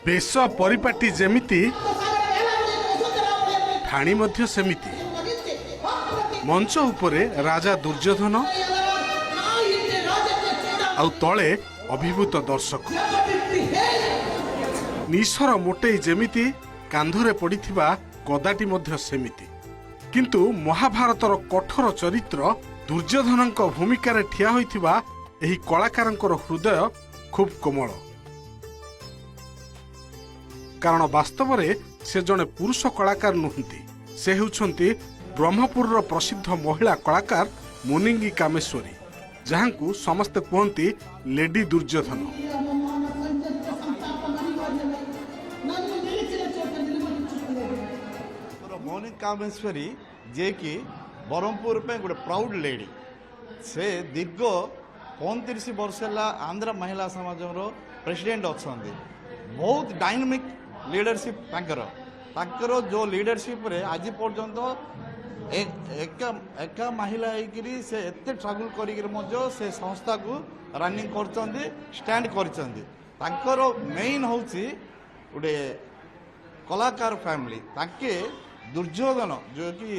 बेश परिपाटी जेमिति ठाणी मध्य सेमिति मंच उपरे राजा दुर्योधन आउ तले अभिभूत दर्शक निशर मोटेई जेमिति कांधरे पड़िथिबा गदाटी मध्य सेमिति किंतु महाभारतर कठोर चरित्र दुर्योधनक भूमिकार ठिया होइथिबा एही कलाकारंकर हृदय खूब कोमल कारण वास्तव में से जड़े पुरुष कलाकार नुहति से होउछंती ब्रह्मपुर प्रसिद्ध महिला कलाकार मुनिंगी कामेश्वरी जहां को समस्ते कहती लेडी दुर्योधन। मोनिंग कामेश्वरी जे कि ब्रह्मपुर पे गोटे प्राउड लेडी से दीर्घ 35 वर्ष आंध्र महिला समाज प्रेसिडेंट अच्छा बहुत डायनामिक लीडरशिप ताकर जो लीडरशिप रे आज पर्यंत एक महिला होकर से एत स्ट्रगल कर से संस्था को रनिंग कर स्टैंड कर मेन हूँ गोटे कलाकार फैमिली ताके दुर्योधन जो कि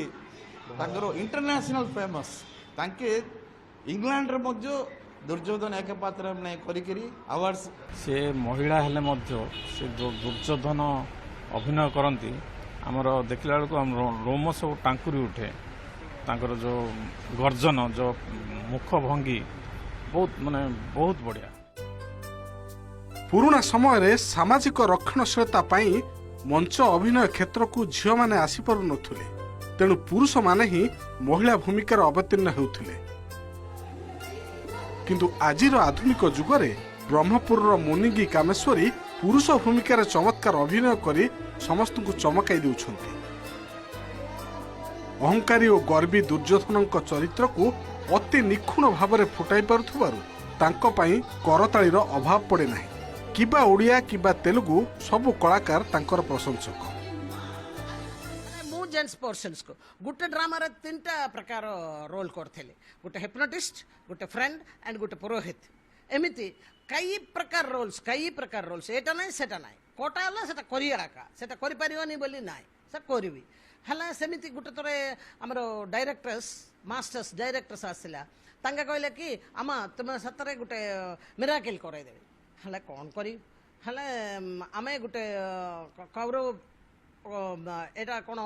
इंटरनेशनल फेमस ताके इंग्लैंड रे मध्य दुर्योधन एक पात्र अवार्ड्स से महिला हेले मध्य से दुर्योधन अभिनय करती आमर देखला बेलू आम रोम सब टांकुरी उठे तांकर जो गर्जन जो मुख भंगी बहुत माने बहुत बढ़िया। पुराना समय रे सामाजिक रक्षणशीलता पाई मंच अभिनय क्षेत्र को झियो माने आसी पारु नथुले तेणु पुरुष माने ही महिला भूमिकार अवतीर्ण हेउथिले किंतु आजिर आधुनिक जुगरे ब्रह्मपुर मुनिंगी कामेश्वरी पुरुष भूमिकार चमत्कार अभिनय करी समस्त को चमकाई देउछंती। अहंकारी और गर्वी दुर्योधन चरित्र को अति निखुण भाव फुटाई पारुथबारु तांको पई करताळीर अभाव पड़े नाही किबा ओडिया किबा तेलुगु सबु कलाकार तांकर प्रशंसक। जेंट्स पर्सन्स को गोटे ड्रामा रे 3टा प्रकार रोल करते गोटे हिप्नोटिस्ट गोटे फ्रेंड एंड गोटे पुरोहित एमिति कई प्रकार रोल्स एटा नहीं सेटा नहीं कोटा हला सेटा करिया का सेटा करि परियोनी बोली नाही से करबी हला सेमिति गोटे तरे हमरो डायरेक्टर्स मास्टर्स डायरेक्टर्स आसिला तांगा कहले कि आमा तुम सतरे गोटे मिराकल कराई देबे हला कोन करी हला आमे गोटे कौरव एटा कोन